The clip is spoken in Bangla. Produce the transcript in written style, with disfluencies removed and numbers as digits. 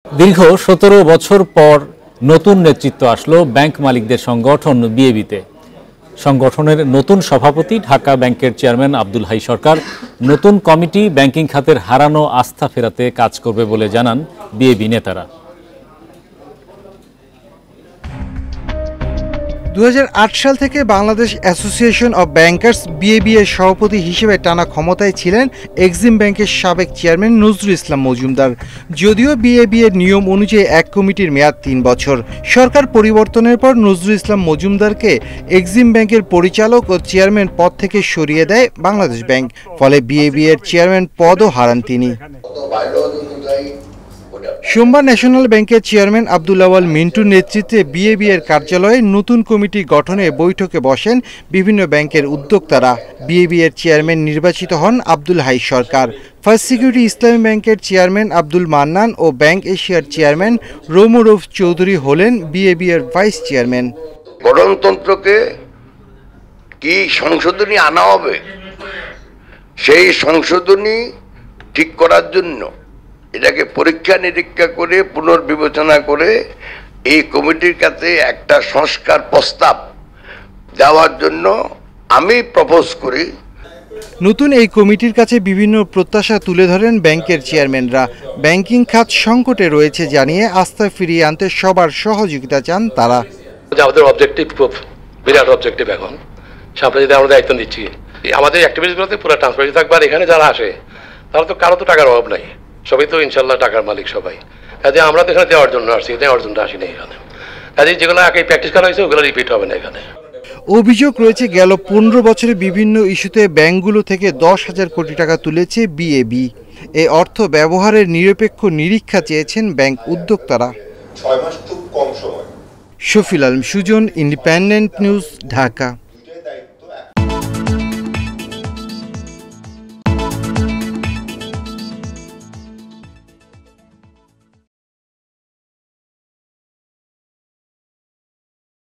দীর্ঘ ১৭ বছর পর নতুন নেতৃত্ব আসলো ব্যাংক মালিকদের সংগঠন বিএবিতে। সংগঠনের নতুন সভাপতি ঢাকা ব্যাংকের চেয়ারম্যান আব্দুল হাই সরকার। নতুন কমিটি ব্যাংকিং খাতের হারানো আস্থা ফেরাতে কাজ করবে বলে জানান বিএবি নেতারা। ২০০৮ সাল থেকে বাংলাদেশ অ্যাসোসিয়েশন অব ব্যাংকার্স বিএবি এর সভাপতি হিসেবে টানা ক্ষমতায় ছিলেন এক্সিম ব্যাংকের সাবেক চেয়ারম্যান নজরুল ইসলাম মজুমদার। যদিও বিএবি এর নিয়ম অনুযায়ী এক কমিটির মেয়াদ ৩ বছর, সরকার পরিবর্তনের পর নজরুল ইসলাম মজুমদারকে এক্সিম ব্যাংকের পরিচালক ও চেয়ারম্যান পদ থেকে সরিয়ে দেয় বাংলাদেশ ব্যাংক। ফলে বিএবি এর চেয়ারম্যান পদও হারান তিনি। সোমবার ন্যাশনাল ব্যাংকের চেয়ারম্যান আব্দুল আওয়াল মিন্টুর নেতৃত্বে বিএবি এর কার্যালয়ে নতুন কমিটি গঠনে বৈঠকে বসেন বিভিন্ন ব্যাংকের উদ্যোক্তারা। বিএবি এর চেয়ারম্যান নির্বাচিত হন আব্দুল হাই সরকার। ফার্স্ট সিকিউরিটি ইসলামী ব্যাংকের চেয়ারম্যান আব্দুল মান্নান ও ব্যাংক এশিয়ার চেয়ারম্যান রৌমরউফ চৌধুরী হলেন বিএবি এর ভাইস চেয়ারম্যান। গণতন্ত্রকে কি সংশোধনী আনা হবে, সেই সংশোধনী ঠিক করার জন্য এটাকে পরীক্ষা নিরীক্ষা করে পুনর্বিবেচনা করে এই কমিটির কাছে একটা সংস্কার প্রস্তাব দেওয়ার জন্য আমি প্রপোজ করি। নতুন এই কমিটির কাছে বিভিন্ন প্রত্যাশা তুলে ধরেন ব্যাংকের চেয়ারম্যানরা। ব্যাংকিং খাত সংকটে রয়েছে জানিয়ে আস্থা ফিরিয়ে আনতে সবার সহযোগিতা চান তারা। আমাদের অবজেক্টিভ খুব বিরাট অবজেক্টিভ। এখন সামনে যদি আমরা দায়িত্ব নিচ্ছি, আমাদের অ্যাক্টিভিটিসগুলোতে পুরো ট্রান্সপারেন্সি থাকবে। আর এখানে যারা আসে তারা তো কারো তো টাকার অভাব নাই, সবাই তো ইনশাল্লাহ টাকার মালিক সবাই। কাজে আমরা তো এখানে দেওয়ার জন্য আসছি, দেওয়ার জন্য আসিনি এখানে। কাজে যেগুলো আগে প্র্যাকটিস করা হয়েছে ওগুলো রিপিট হবে না এখানে। অভিযোগ রয়েছে গেল ১৫ বছরে বিভিন্ন ইস্যুতে ব্যাংকগুলো থেকে ১০,০০০ কোটি টাকা তুলেছে বিএবি। এই অর্থ ব্যবহারের নিরপেক্ষ নিরীক্ষা চেয়েছেন ব্যাংক উদ্যোক্তারা। ৬ মাস খুব কম সময়। Shafil Alam Sujan, independent news, Dhaka.